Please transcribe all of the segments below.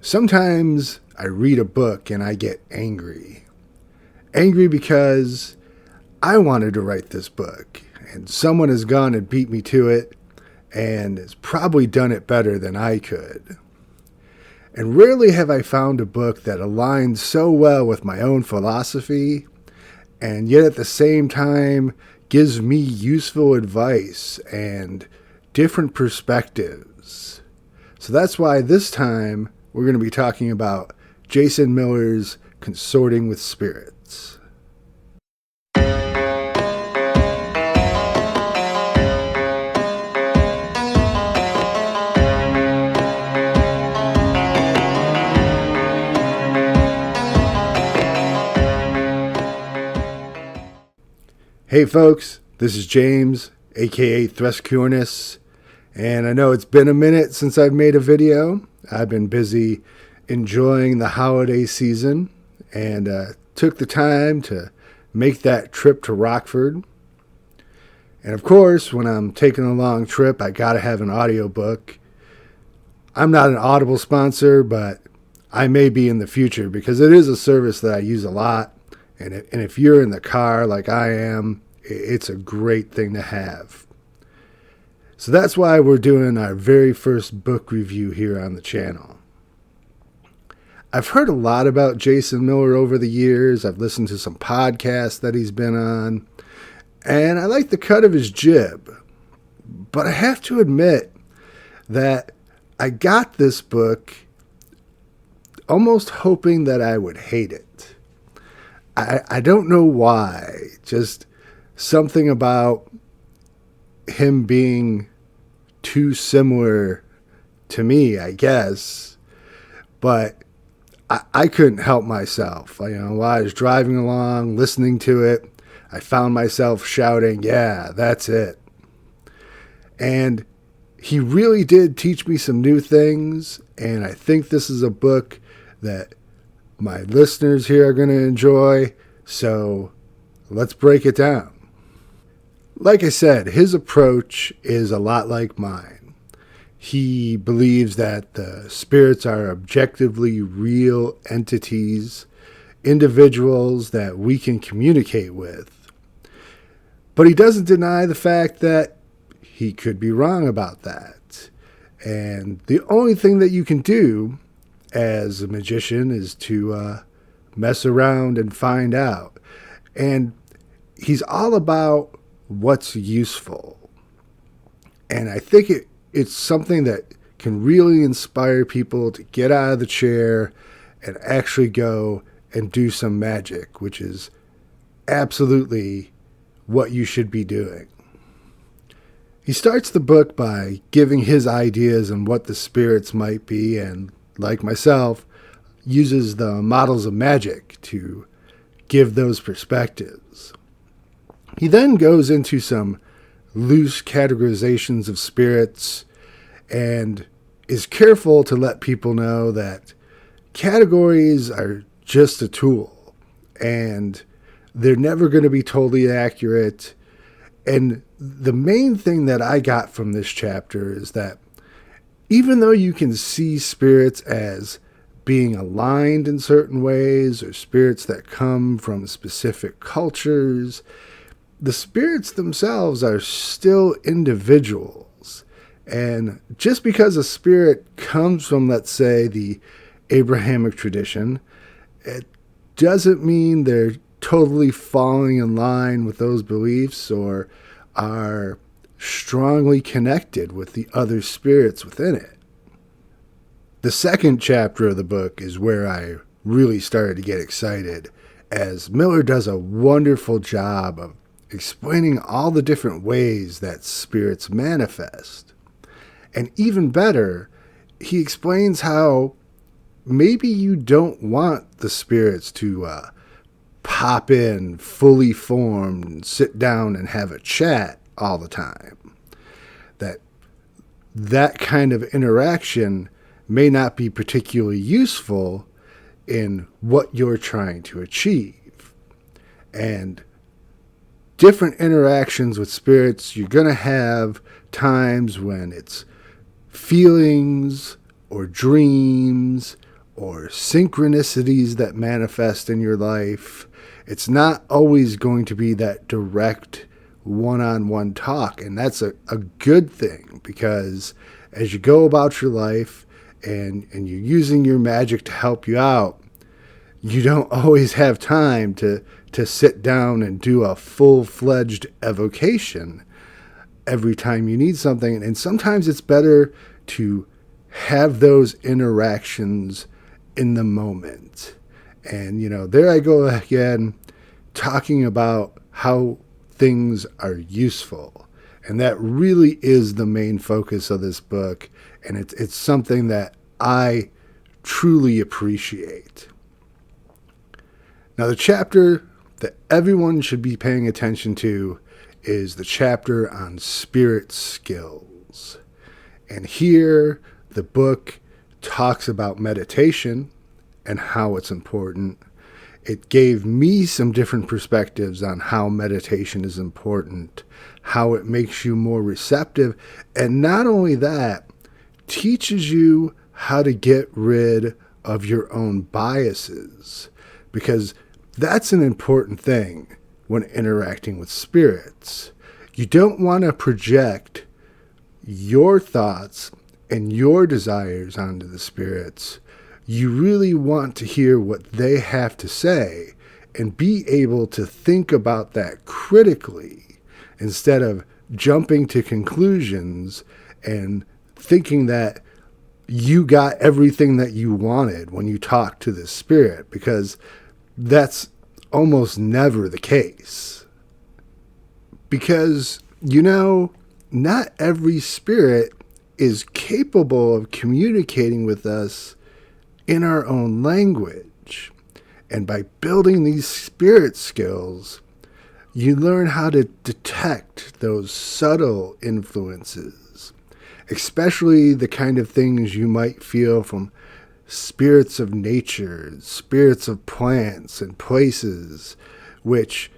Sometimes I read a book and I get angry. Angry because I wanted to write this book and someone has gone and beat me to it and has probably done it better than I could. And rarely have I found a book that aligns so well with my own philosophy and yet at the same time gives me useful advice and different perspectives. So that's why this time we're going to be talking about Jason Miller's Consorting with Spirits. Hey folks, this is James, aka Threscurnus, and I know it's been a minute since I've made a video. I've been busy enjoying the holiday season and took the time to make that trip to Rockford. And of course, when I'm taking a long trip, I gotta have an audiobook. I'm not an Audible sponsor, but I may be in the future because it is a service that I use a lot. And if you're in the car like I am, it's a great thing to have. So that's why we're doing our very first book review here on the channel. I've heard a lot about Jason Miller over the years. I've listened to some podcasts that he's been on, and I like the cut of his jib. But I have to admit that I got this book almost hoping that I would hate it. I don't know why. Just something about him being too similar to me, I guess. But I couldn't help myself. While I was driving along, listening to it, I found myself shouting, "Yeah, that's it." And he really did teach me some new things. And I think this is a book that my listeners here are going to enjoy, so let's break it down. Like I said, his approach is a lot like mine. He believes that the spirits are objectively real entities, individuals that we can communicate with. But he doesn't deny the fact that he could be wrong about that. And the only thing that you can do as a magician is to mess around and find out. And he's all about what's useful. And I think it's something that can really inspire people to get out of the chair and actually go and do some magic, which is absolutely what you should be doing. He starts the book by giving his ideas on what the spirits might be, and like myself, uses the models of magic to give those perspectives. He then goes into some loose categorizations of spirits and is careful to let people know that categories are just a tool and they're never going to be totally accurate. And the main thing that I got from this chapter is that even though you can see spirits as being aligned in certain ways or spirits that come from specific cultures, the spirits themselves are still individuals. And just because a spirit comes from, let's say, the Abrahamic tradition, it doesn't mean they're totally falling in line with those beliefs or are strongly connected with the other spirits within it. The second chapter of the book is where I really started to get excited, as Miller does a wonderful job of explaining all the different ways that spirits manifest. And even better, he explains how maybe you don't want the spirits to pop in fully formed and sit down and have a chat all the time. That kind of interaction may not be particularly useful in what you're trying to achieve. And different interactions with spirits, you're going to have times when it's feelings or dreams or synchronicities that manifest in your life. It's not always going to be that direct one-on-one talk. And that's a good thing, because as you go about your life and you're using your magic to help you out, you don't always have time to sit down and do a full-fledged evocation every time you need something. And sometimes it's better to have those interactions in the moment. And, there I go again, talking about how things are useful. And that really is the main focus of this book. And it's something that I truly appreciate. Now, the chapter that everyone should be paying attention to is the chapter on spirit skills. And here, the book talks about meditation and how it's important. It gave me some different perspectives on how meditation is important, how it makes you more receptive, and not only that, teaches you how to get rid of your own biases, because that's an important thing when interacting with spirits. You don't want to project your thoughts and your desires onto the spirits. You really want to hear what they have to say and be able to think about that critically instead of jumping to conclusions and thinking that you got everything that you wanted when you talk to this spirit, because that's almost never the case. Because, not every spirit is capable of communicating with us in our own language. And by building these spirit skills, you learn how to detect those subtle influences, especially the kind of things you might feel from spirits of nature, spirits of plants and places, which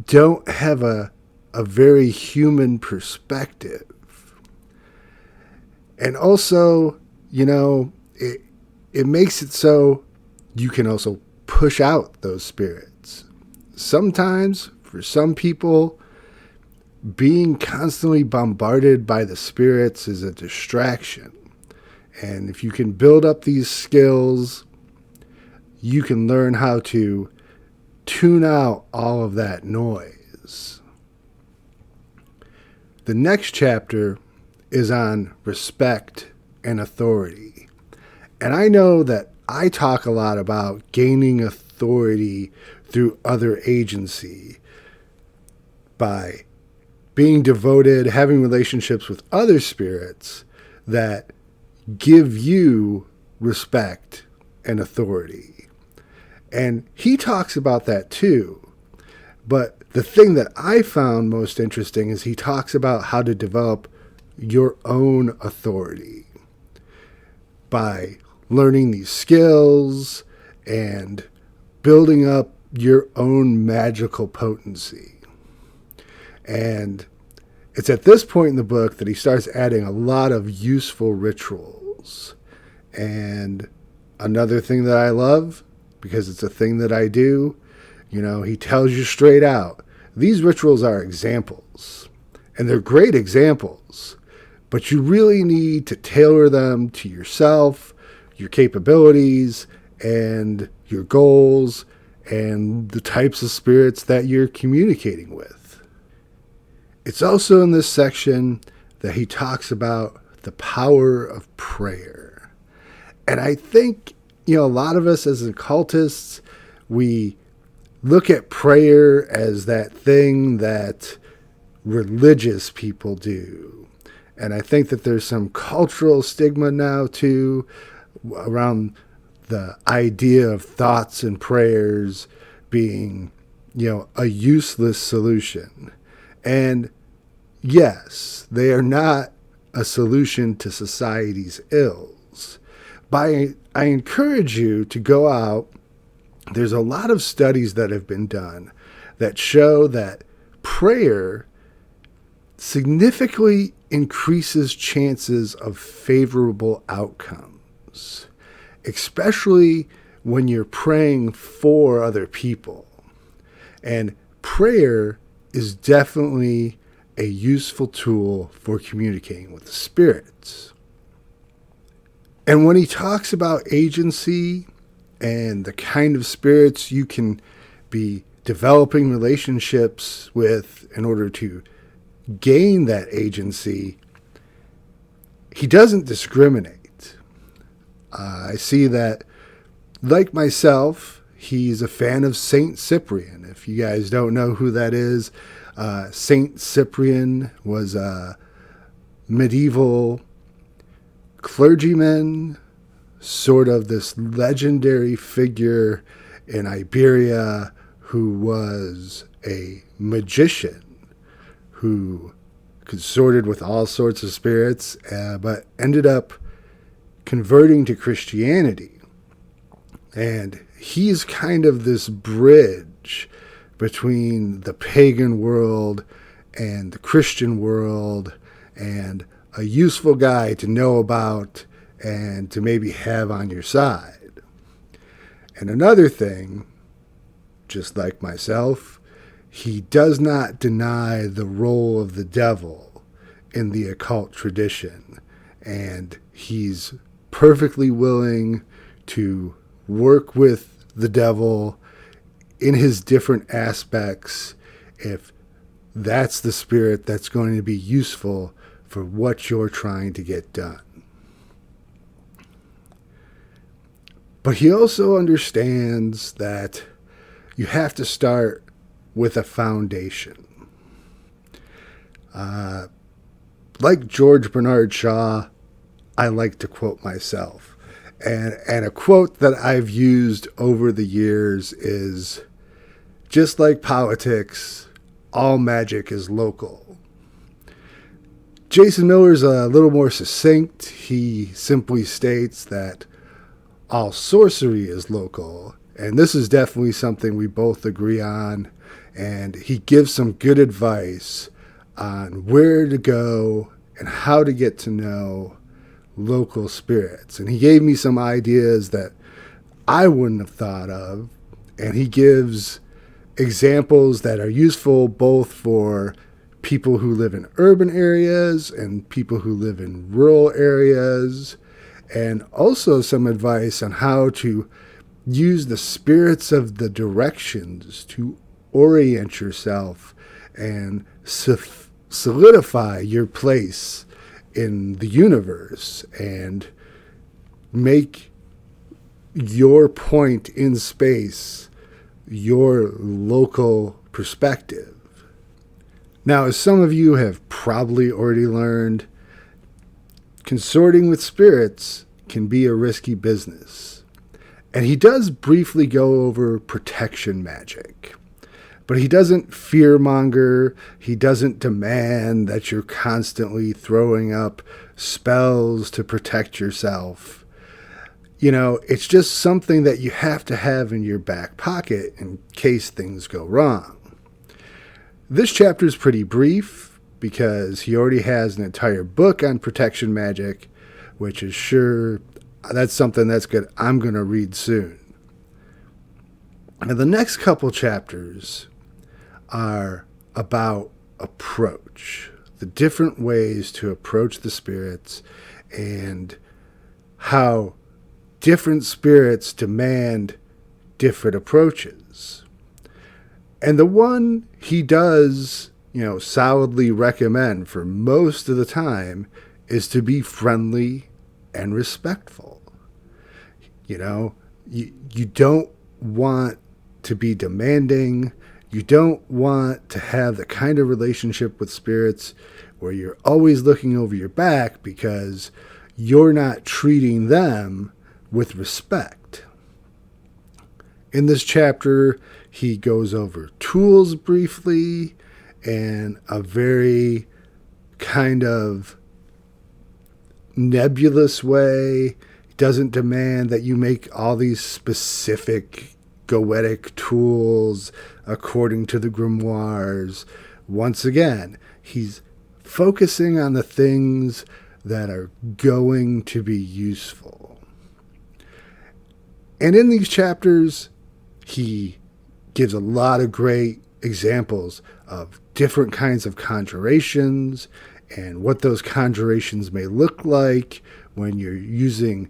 don't have a very human perspective. And also, it makes it so you can also push out those spirits. Sometimes, for some people, being constantly bombarded by the spirits is a distraction. And if you can build up these skills, you can learn how to tune out all of that noise. The next chapter is on respect and authority. And I know that I talk a lot about gaining authority through other agency by being devoted, having relationships with other spirits that give you respect and authority. And he talks about that too. But the thing that I found most interesting is he talks about how to develop your own authority by learning these skills and building up your own magical potency. And it's at this point in the book that he starts adding a lot of useful rituals. And another thing that I love, because it's a thing that I do, he tells you straight out, these rituals are examples. And they're great examples. But you really need to tailor them to yourself, your capabilities, and your goals, and the types of spirits that you're communicating with. It's also in this section that he talks about the power of prayer. And I think, a lot of us as occultists, we look at prayer as that thing that religious people do. And I think that there's some cultural stigma now, too, around the idea of thoughts and prayers being, a useless solution. And yes, they are not a solution to society's ills. But I encourage you to go out. There's a lot of studies that have been done that show that prayer significantly increases chances of favorable outcomes. especially when you're praying for other people. And prayer is definitely a useful tool for communicating with the spirits. And when he talks about agency and the kind of spirits you can be developing relationships with in order to gain that agency, he doesn't discriminate. I see that, like myself, he's a fan of Saint Cyprian. If you guys don't know who that is, Saint Cyprian was a medieval clergyman, sort of this legendary figure in Iberia who was a magician who consorted with all sorts of spirits, but ended up converting to Christianity. And he's kind of this bridge between the pagan world and the Christian world, and a useful guy to know about and to maybe have on your side. And another thing, just like myself, he does not deny the role of the devil in the occult tradition, and he's perfectly willing to work with the devil in his different aspects if that's the spirit that's going to be useful for what you're trying to get done. But he also understands that you have to start with a foundation. Like George Bernard Shaw, I like to quote myself. And a quote that I've used over the years is, just like politics, all magic is local. Jason Miller's a little more succinct. He simply states that all sorcery is local. And this is definitely something we both agree on. And he gives some good advice on where to go and how to get to know local spirits. And he gave me some ideas that I wouldn't have thought of. And he gives examples that are useful both for people who live in urban areas and people who live in rural areas, and also some advice on how to use the spirits of the directions to orient yourself and solidify your place in the universe and make your point in space your local perspective. Now, as some of you have probably already learned, consorting with spirits can be a risky business. And he does briefly go over protection magic. But he doesn't fearmonger. He doesn't demand that you're constantly throwing up spells to protect yourself. You know, it's just something that you have to have in your back pocket in case things go wrong. This chapter is pretty brief because he already has an entire book on protection magic, which is sure, that's something that's good. I'm going to read soon. And the next couple chapters are about approach, the different ways to approach the spirits and how different spirits demand different approaches. And the one he does, solidly recommend for most of the time is to be friendly and respectful. You don't want to be demanding. You don't want to have the kind of relationship with spirits where you're always looking over your back because you're not treating them with respect. In this chapter, he goes over tools briefly and a very kind of nebulous way. He doesn't demand that you make all these specific goetic tools according to the grimoires. Once again, he's focusing on the things that are going to be useful. And in these chapters, he gives a lot of great examples of different kinds of conjurations and what those conjurations may look like when you're using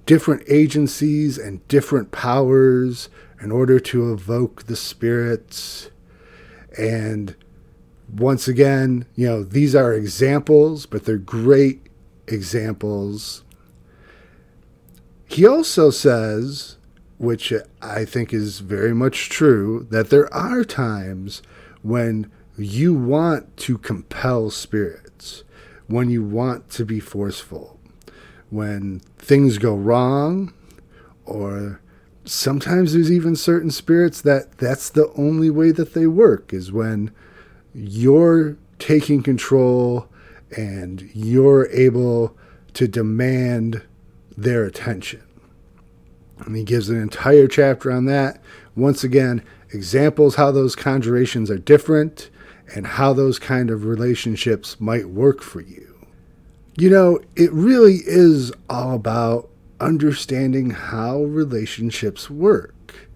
different agencies and different powers in order to evoke the spirits. And once again, these are examples, but they're great examples. He also says, which I think is very much true, that there are times when you want to compel spirits, when you want to be forceful, when things go wrong, or sometimes there's even certain spirits that's the only way that they work, is when you're taking control and you're able to demand their attention. And he gives an entire chapter on that. Once again, examples how those conjurations are different and how those kind of relationships might work for you. It really is all about understanding how relationships work,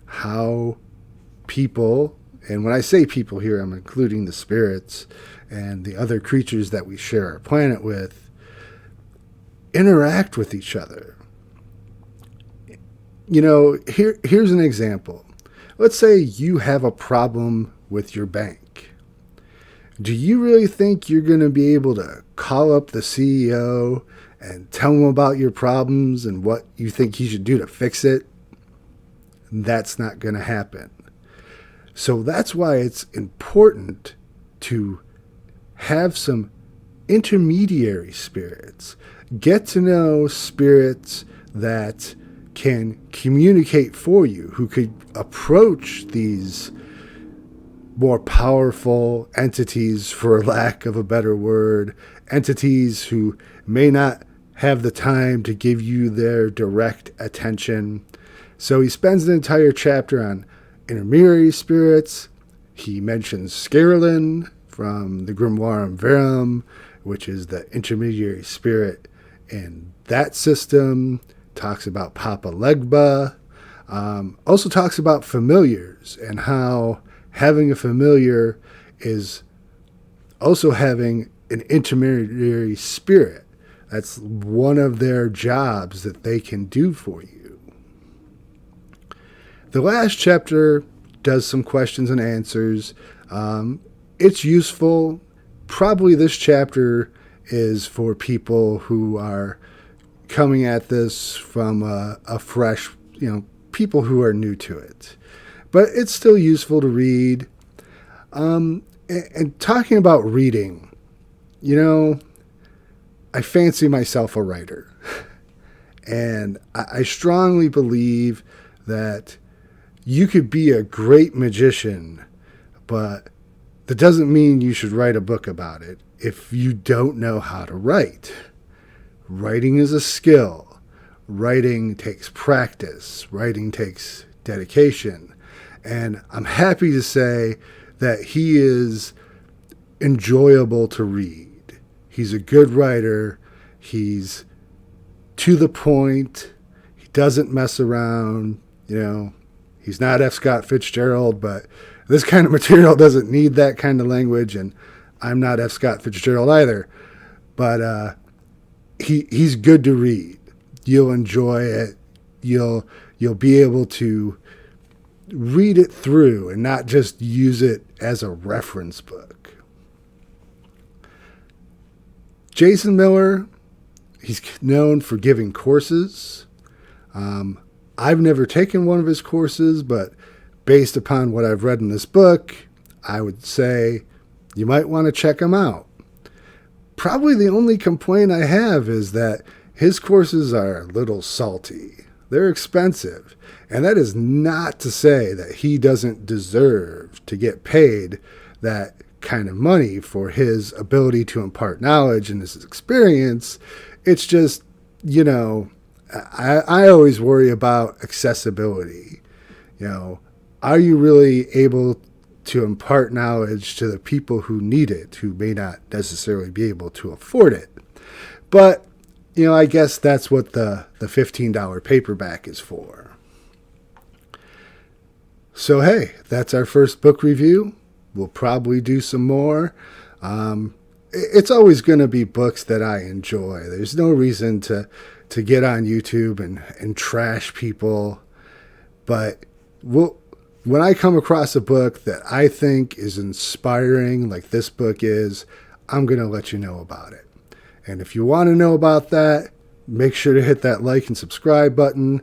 how people, and when I say people here, I'm including the spirits and the other creatures that we share our planet with, interact with each other. Here's an example. Let's say you have a problem with your bank. Do you really think you're going to be able to call up the CEO and tell him about your problems and what you think he should do to fix it? That's not going to happen. So that's why it's important to have some intermediary spirits. Get to know spirits that can communicate for you, who could approach these more powerful entities, for lack of a better word, entities who may not have the time to give you their direct attention. So he spends an entire chapter on intermediary spirits. He mentions Scarolin from the Grimoire Verum, which is the intermediary spirit in that system. Talks about Papa Legba. Also talks about familiars and how having a familiar is also having an intermediary spirit. That's one of their jobs that they can do for you. The last chapter does some questions and answers. It's useful. Probably this chapter is for people who are coming at this from a fresh, people who are new to it. But it's still useful to read. And talking about reading, I fancy myself a writer. And I strongly believe that you could be a great magician, but that doesn't mean you should write a book about it if you don't know how to write. Writing is a skill. Writing takes practice. Writing takes dedication. And I'm happy to say that he is enjoyable to read. He's a good writer. He's to the point. He doesn't mess around. He's not F. Scott Fitzgerald, but this kind of material doesn't need that kind of language, and I'm not F. Scott Fitzgerald either. But he's good to read. You'll enjoy it. You'll be able to read it through and not just use it as a reference book. Jason Miller, he's known for giving courses. I've never taken one of his courses, but based upon what I've read in this book, I would say you might want to check him out. Probably the only complaint I have is that his courses are a little salty. They're expensive. And that is not to say that he doesn't deserve to get paid that kind of money for his ability to impart knowledge and his experience. It's just, I always worry about accessibility. Are you really able to impart knowledge to the people who need it, who may not necessarily be able to afford it? But I guess that's what the $15 paperback is for. So, hey, that's our first book review. We'll probably do some more. It's always going to be books that I enjoy. There's no reason to get on YouTube and trash people. But when I come across a book that I think is inspiring, like this book is, I'm going to let you know about it. And if you want to know about that, make sure to hit that like and subscribe button.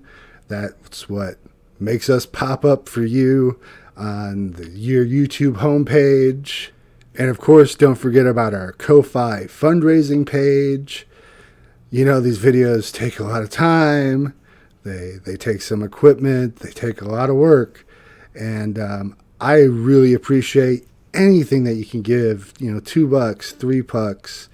That's what makes us pop up for you on your YouTube homepage. And of course, don't forget about our Ko-Fi fundraising page. These videos take a lot of time. They take some equipment. They take a lot of work. And I really appreciate anything that you can give, $2, $3,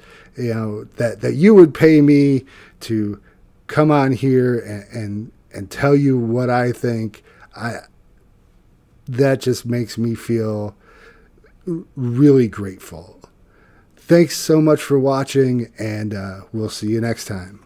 that you would pay me to come on here and tell you what I think. That just makes me feel really grateful. Thanks so much for watching, and we'll see you next time.